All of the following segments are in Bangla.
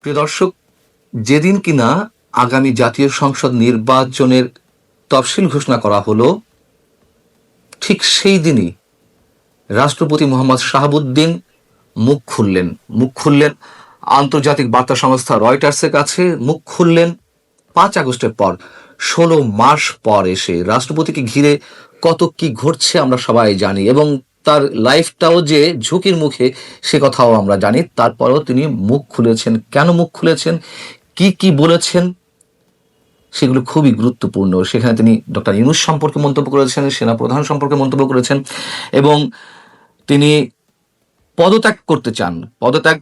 প্রিয় দর্শক, যেদিন কিনা আগামী জাতীয় সংসদ নির্বাচনের তফসিল ঘোষণা করা হলো, ঠিক সেই দিনই রাষ্ট্রপতি মোহাম্মদ শাহাবুদ্দিন মুখ খুললেন আন্তর্জাতিক বার্তা সংস্থা রয়টার্সের কাছে। মুখ খুললেন 5 আগস্টের পর, 16 মাস পর এসে। রাষ্ট্রপতিকে ঘিরে কত কি ঘটছে আমরা সবাই জানি, এবং তার লাইফটাও যে ঝুঁকির মুখে সে কথাও আমরা জানি। তারপরেও তিনি মুখ খুলেছেন। কেন মুখ খুলেছেন, কি কি বলেছেন, সেগুলো খুবই গুরুত্বপূর্ণ। সেখানে তিনি ডক্টর ইউনূস সম্পর্কে মন্তব্য করেছেন, সেনাপ্রধান সম্পর্কে মন্তব্য করেছেন, এবং তিনি পদত্যাগ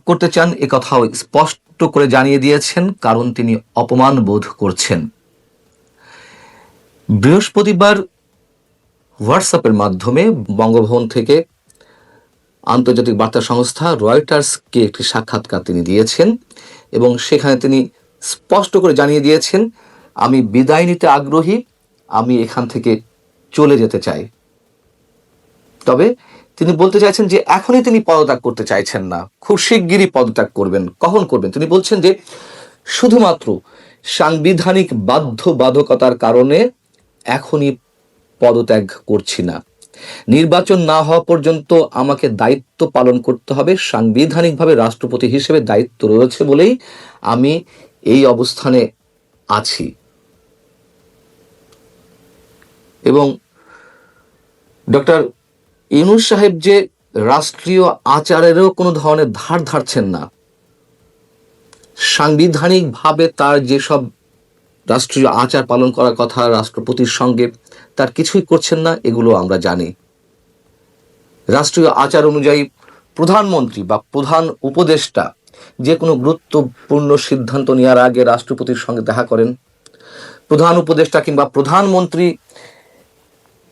করতে চান এ কথাও স্পষ্ট করে জানিয়ে দিয়েছেন, কারণ তিনি অপমান বোধ করছেন। বৃহস্পতিবার হোয়াটসঅ্যাপের মাধ্যমে বঙ্গভবন থেকে আন্তর্জাতিক বার্তা সংস্থা রয়টার্সকে একটি সাক্ষাৎকার তিনি দিয়েছেন, এবং সেখানে তিনি স্পষ্ট করে জানিয়ে দিয়েছেন, আমি বিদায় নিতে আগ্রহী, আমি এখান থেকে চলে যেতে চাই। তবে তিনি বলতে চাইছেন যে এখনই তিনি পদত্যাগ করতে চাইছেন না, খুব শিগগিরই পদত্যাগ করবেন। কখন করবেন তিনি বলছেন যে শুধুমাত্র সাংবিধানিক বাধ্যবাধকতার কারণে এখনই পদত্যাগ করছি না। নির্বাচন না হওয়া পর্যন্ত আমাকে দায়িত্ব পালন করতে হবে, সাংবিধানিকভাবে রাষ্ট্রপতি হিসেবে দায়িত্ব রয়েছে বলেই আমি এই অবস্থানে আছি। এবং ডক্টর ইউনূস সাহেব যে রাষ্ট্রীয় আচারেরও কোনো ধরনের ধার ধারছেন না, সাংবিধানিকভাবে তার যেসব রাষ্ট্রীয় আচার পালন করার কথা রাষ্ট্রপতির সঙ্গে, তার কিছুই করছেন না, এগুলো আমরা জানি। রাষ্ট্রীয় আচার অনুযায়ী প্রধানমন্ত্রী বা প্রধান উপদেষ্টা যে কোনো গুরুত্বপূর্ণ সিদ্ধান্ত নেওয়ার আগে রাষ্ট্রপতির সঙ্গে দেখা করেন। প্রধান উপদেষ্টা কিংবা প্রধানমন্ত্রী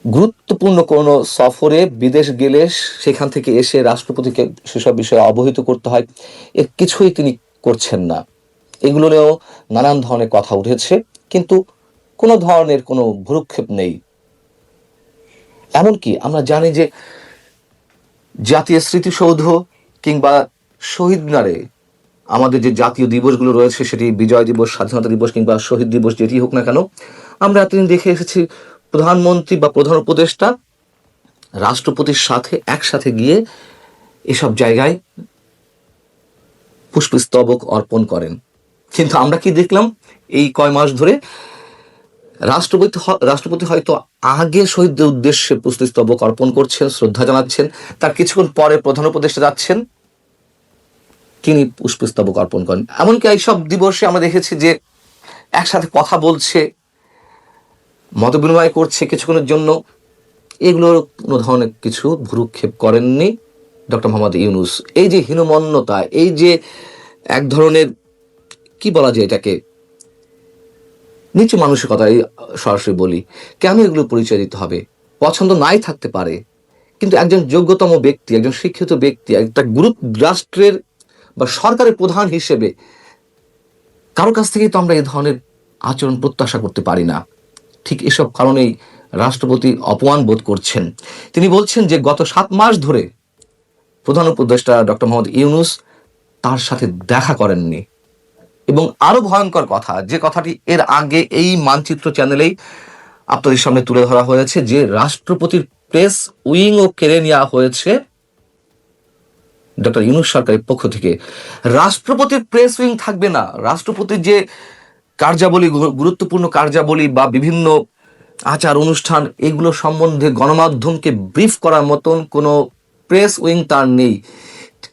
গুরুত্বপূর্ণ কোনো সফরে বিদেশ গেলে সেখান থেকে এসে রাষ্ট্রপতিকে সেসব বিষয়ে অবহিত করতে হয়, এর কিছুই তিনি করছেন না। এগুলো নিয়েও নানান ধরনের কথা উঠেছে, কিন্তু কোনো ধরনের কোনো ভ্রুক্ষেপ নেই। এমনকি আমরা জানি যে জাতীয় স্মৃতিসৌধ কিংবা শহীদ মিনারে আমাদের যে জাতীয় দিবসগুলো রয়েছে, সেটি বিজয় দিবস, স্বাধীনতা দিবস কিংবা শহীদ দিবস, যেটি হোক না কেন, আমরা এতদিন দেখে এসেছি প্রধানমন্ত্রী বা প্রধান উপদেষ্টা রাষ্ট্রপতির সাথে একসাথে গিয়ে এসব জায়গায় পুষ্পস্তবক অর্পণ করেন। কিন্তু আমরা কি দেখলাম এই কয় মাস ধরে, রাষ্ট্রপতি হয়তো আগে শহীদদের উদ্দেশ্যে পুষ্পস্তবক অর্পণ করছেন, শ্রদ্ধা জানাচ্ছেন, তার কিছুক্ষণ পরে প্রধান উপদেষ্টা যাচ্ছেন, তিনি পুষ্পস্তবক অর্পণ করেন। এমনকি এইসব দিবসে আমরা দেখেছি যে একসাথে কথা বলছে, মত বিনিময় করছে কিছুক্ষণের জন্য। এগুলোর কোনো ধরনের কিছু ভ্রুক্ষেপ করেননি ডক্টর মোহাম্মদ ইউনূস। এই যে হীনমন্যতা, এই যে এক ধরনের কি বলা যায় এটাকে, নিচু মানসিকতা, এই সরাসরি বলি, কেন এগুলো পরিচয় দিতে হবে? পছন্দ নাই থাকতে পারে, কিন্তু একজন যোগ্যতম ব্যক্তি, একজন শিক্ষিত ব্যক্তি, একটা রাষ্ট্রের বা সরকারের প্রধান হিসেবে কারো কাছ থেকেই তো আমরা এই ধরনের আচরণ প্রত্যাশা করতে পারি না। ঠিক এসব কারণেই রাষ্ট্রপতি অপমান বোধ করছেন। তিনি বলছেন যে গত 7 মাস ধরে প্রধান উপদেষ্টা ডক্টর মোহাম্মদ ইউনূস তার সাথে দেখা করেননি। এবং আরো ভয়ঙ্কর কথা, যে কথাটি এর আগে এই মানচিত্র চ্যানেলেই আপনাদের সামনে তুলে ধরা হয়েছে, যে রাষ্ট্রপতির প্রেস উইংও কেড়ে নেওয়া হয়েছে ডক্টর ইউনূস সরকারের পক্ষ থেকে। রাষ্ট্রপতির প্রেস উইং থাকবে না, রাষ্ট্রপতির যে কার্যাবলী, গুরুত্বপূর্ণ কার্যাবলী বা বিভিন্ন আচার অনুষ্ঠান, এগুলো সম্বন্ধে গণমাধ্যমকে ব্রিফ করার মতন কোনো প্রেস উইং তার নেই।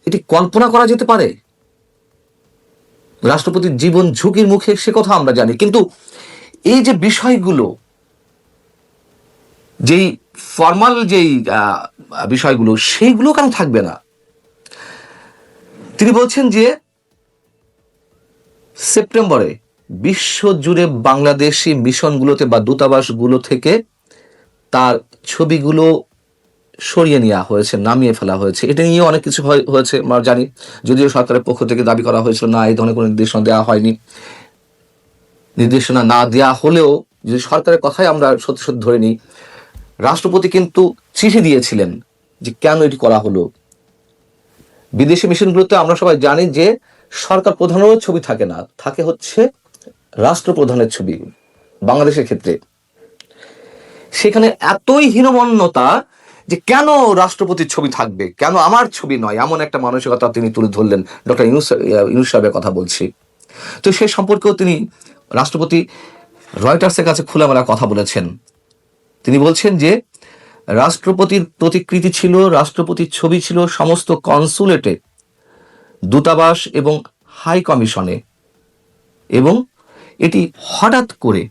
এটি কল্পনা করা যেতে পারে? রাষ্ট্রপতির জীবন ঝুঁকির মুখে, সে কথা আমরা জানি, কিন্তু এই যে বিষয়গুলো, যেই ফর্মাল যেই বিষয়গুলো, সেইগুলো কেন থাকবে না? তিনি বলছেন যে সেপ্টেম্বরে বিশ্বজুড়ে বাংলাদেশি মিশনগুলোতে বা দূতাবাসগুলো থেকে তার ছবিগুলো সরিয়ে নেওয়া হয়েছে, নামিয়ে ফেলা হয়েছে। এটা নিয়ে অনেক কিছু হয়েছে আমরা জানি, যদিও সরকারের পক্ষ থেকে দাবি করা হয়েছিল না, এই ধরনের কোনো নির্দেশনা দেওয়া হয়নি। নির্দেশনা না দেওয়া হলেও যদি সরকারের কথাই আমরা সত্যি সত্যি ধরে নিই, রাষ্ট্রপতি কিন্তু চিঠি দিয়েছিলেন যে কেন এটি করা হলো। বিদেশি মিশনগুলোতে আমরা সবাই জানি যে সরকার প্রধানেরও ছবি থাকে না, থাকে হচ্ছে রাষ্ট্রপ্রধানের ছবি বাংলাদেশের ক্ষেত্রে। সেখানে এতই হীনমন্যতা যে কেন রাষ্ট্রপতির ছবি থাকবে, কেন আমার ছবি নয়, এমন একটা মানসিকতা তিনি তুলে ধরলেন। ডক্টর ইউনূস সাহেবের কথা বলছি। তো সে সম্পর্কেও তিনি, রাষ্ট্রপতি রয়টার্সের কাছে খোলামেলা কথা বলেছেন। তিনি বলছেন যে রাষ্ট্রপতির প্রতিকৃতি ছিল, রাষ্ট্রপতির ছবি ছিল সমস্ত কনসুলেটে, দূতাবাস এবং হাই কমিশনে, এবং এটি হঠাৎ করে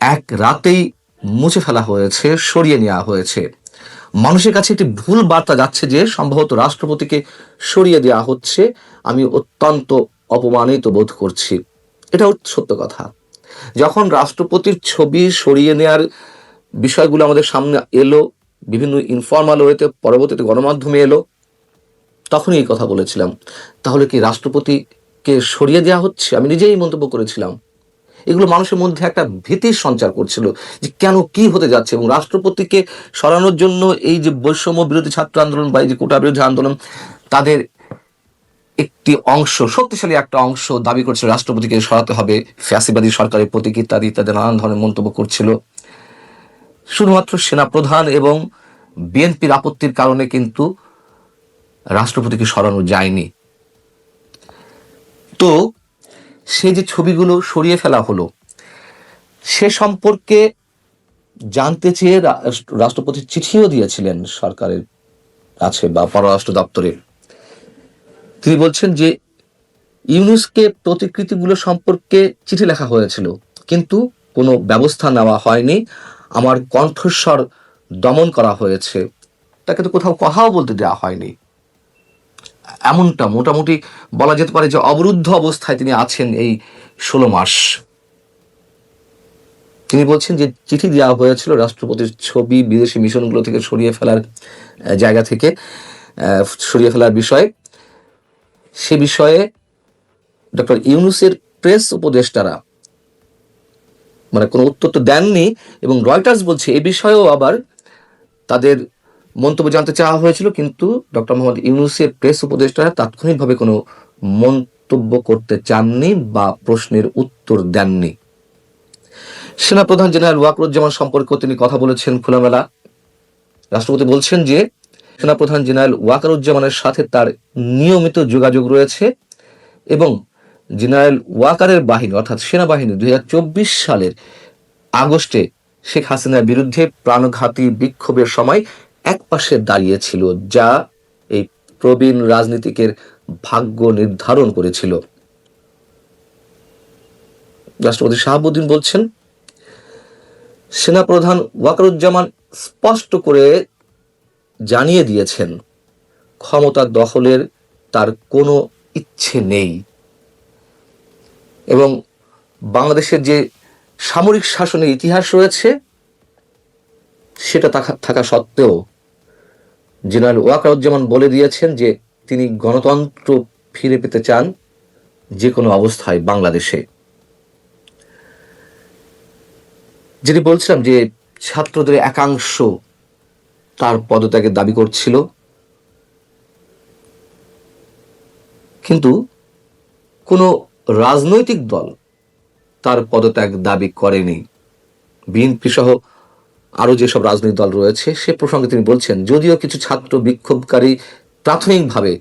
এক রাতেই মুছে ফেলা হয়েছে, সরিয়ে নেওয়া হয়েছে। মানুষের কাছে একটি ভুল বার্তা যাচ্ছে যে সম্ভবত রাষ্ট্রপতিকে সরিয়ে দেওয়া হচ্ছে। আমি অত্যন্ত অপমানিত বোধ করছি। এটাও সত্য কথা। যখন রাষ্ট্রপতির ছবি সরিয়ে নেওয়ার বিষয়গুলো আমাদের সামনে এলো, বিভিন্ন ইনফরমাল ওয়েতে, পরবর্তীতে গণমাধ্যমে এলো, তখনই এই কথা বলেছিলাম, তাহলে কি রাষ্ট্রপতিকে সরিয়ে দেওয়া হচ্ছে? আমি নিজেই মন্তব্য করেছিলাম। এগুলো মানুষের মধ্যে একটা ভীতির সঞ্চার করছিল যে কেন, কি হতে যাচ্ছে। এবং রাষ্ট্রপতিকে সরানোর জন্য এই যে বৈষম্য বিরোধী ছাত্র আন্দোলন বা এই যে কোটা বিরোধী আন্দোলন, তাদের একটি অংশ, শক্তিশালী একটা অংশ দাবি করছিল রাষ্ট্রপতিকে সরাতে হবে, ফ্যাসিবাদী সরকারের প্রতীক ইত্যাদি ইত্যাদি নানান ধরনের মন্তব্য করছিল। শুধুমাত্র সেনাপ্রধান এবং বিএনপির আপত্তির কারণে কিন্তু রাষ্ট্রপতিকে সরানো যায়নি। তো সেই যে ছবিগুলো সরিয়ে ফেলা হলো, সে সম্পর্কে জানতে চেয়ে রাষ্ট্রপতি চিঠিও দিয়েছিলেন সরকারের কাছে বা পররাষ্ট্র দপ্তরে। তিনি বলছেন যে ইউনূসকে প্রতিকৃতিগুলো সম্পর্কে চিঠি লেখা হয়েছিল, কিন্তু কোনো ব্যবস্থা নেওয়া হয়নি। আমার কণ্ঠস্বর দমন করা হয়েছে, তাকে তো কোথাও কথাও বলতে দেওয়া হয়নি। এমনটা মোটামুটি বলা যেতে পারে যে অবরুদ্ধ অবস্থায় তিনি আছেন এই 16 মাস। তিনি বলছেন যে চিঠি দেওয়া হয়েছিল রাষ্ট্রপতির ছবি বিদেশি মিশনগুলো থেকে সরিয়ে ফেলার জায়গা থেকে সরিয়ে ফেলার বিষয়ে। সে বিষয়ে ডক্টর ইউনূসের প্রেস উপদেষ্টারা মানে কোনো উত্তর তো দেননি, এবং রয়টার্স বলছে এই বিষয়েও আবার তাদের মন্তব্য জানতে চাওয়া হয়েছিল, কিন্তু ডক্টর মোহাম্মদ ইউনূসের প্রেস উপদেষ্টারা তাৎক্ষণিকভাবে কোনো মন্তব্য করতে চাননি বা প্রশ্নের উত্তর দেননি। সেনাপ্রধান জেনারেল ওয়াকারুজ্জামান সম্পর্কেও তিনি কথা বলেছেন খোলামেলা। রাষ্ট্রপতি বলছেন যে সেনাপ্রধান জেনারেল ওয়াকারুজ্জামানের সাথে তার নিয়মিত যোগাযোগ রয়েছে, এবং জেনারেল ওয়াকারের বাহিনী অর্থাৎ সেনাবাহিনী 2024 সালের আগস্টে শেখ হাসিনার বিরুদ্ধে প্রাণঘাতী বিক্ষোভের সময় একপাশে দাঁড়িয়েছিল, যা এই প্রবীণ রাজনীতিকের ভাগ্য নির্ধারণ করেছিল। রাষ্ট্রপতি শাহাবুদ্দিন বলছেন সেনাপ্রধান ওয়াকারুজ্জামান স্পষ্ট করে জানিয়ে দিয়েছেন ক্ষমতা দখলের তার কোনো ইচ্ছে নেই, এবং বাংলাদেশের যে সামরিক শাসনের ইতিহাস রয়েছে সেটা থাকা সত্ত্বেও জেনারেল ওয়াকারুজ্জামান বলে দিয়েছেন যে তিনি গণতন্ত্র ফিরে পেতে চান যে কোনো অবস্থায় বাংলাদেশে। যেটি বলছিলাম যে ছাত্রদের একাংশ তার পদত্যাগের দাবি করছিল, কিন্তু কোনো রাজনৈতিক দল তার পদত্যাগ দাবি করেনি। বিএনপি সহ আরো যেসব রাজনৈতিক দল রয়েছে সে প্রসঙ্গে তিনি বলছেন, যদিও কিছু ছাত্র বিক্ষোভকারী প্রাথমিকভাবে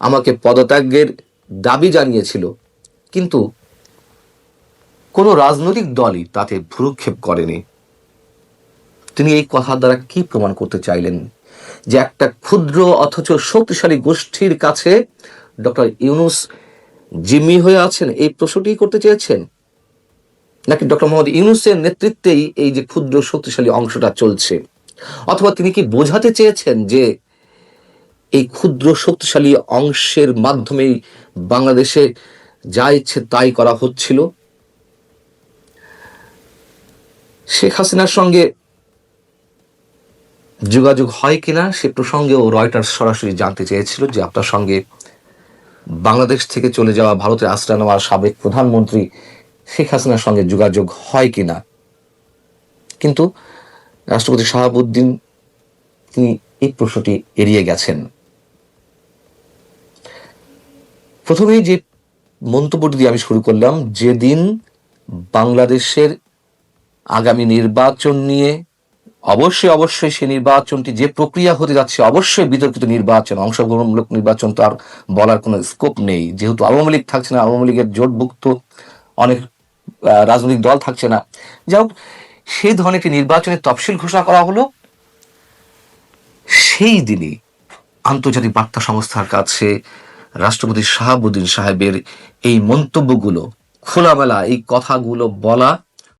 আমাকে পদত্যাগের দাবি জানিয়েছিল, কিন্তু কোনো রাজনৈতিক দলই তাতে ভ্রুক্ষেপ করেনি। তিনি এই কথার দ্বারা কি প্রমাণ করতে চাইলেন? যে একটা ক্ষুদ্র অথচ শক্তিশালী গোষ্ঠীর কাছে ডক্টর ইউনূস জিম্মি হয়ে আছেন, এই প্রশ্নটি করতে চেয়েছেন, নাকি ডক্টর মোহাম্মদ ইউনূসের নেতৃত্বেই এই যে ক্ষুদ্র শক্তিশালী অংশটা চলছে? অথবা তিনি কি বোঝাতে চেয়েছেন যে এই ক্ষুদ্র শক্তিশালী অংশের মাধ্যমেই বাংলাদেশে যা ইচ্ছে তাই করা হচ্ছিল? শেখ হাসিনার সঙ্গে যোগাযোগ হয় কিনা সে প্রসঙ্গেও রয়টার্স সরাসরি জানতে চেয়েছিল যে আপনার সঙ্গে বাংলাদেশ থেকে চলে যাওয়া ভারতের আশ্রয় নেওয়া সাবেক প্রধানমন্ত্রী শেখ হাসিনার সঙ্গে যোগাযোগ হয় কিনা, কিন্তু রাষ্ট্রপতি শাহাবুদ্দিন তিনি এই প্রশ্নটি এড়িয়ে গেছেন। প্রথমেই যে মন্তব্যটি দিয়ে আমি শুরু করলাম। যেদিন বাংলাদেশের আগামী নির্বাচন নিয়ে অবশ্যই সে নির্বাচনটি যে প্রক্রিয়া হতে যাচ্ছে অবশ্যই বিতর্কিত নির্বাচন, অংশগ্রহণমূলক নির্বাচন, তো আর বলার কোনো স্কোপ নেই। যেহেতু আওয়ামী লীগ থাকছে না, আওয়ামী লীগের জোটভুক্ত অনেক রাজনৈতিক দল থাকছে না, যাই হোক, সেই ধরনের একটি নির্বাচনের তফসিল ঘোষণা করা হলো। সেই দিনই আন্তর্জাতিক বার্তা সংস্থার কাছে রাষ্ট্রপতি শাহাবুদ্দিন সাহেবের এই মন্তব্যগুলো, খোলামেলা এই কথাগুলো বলা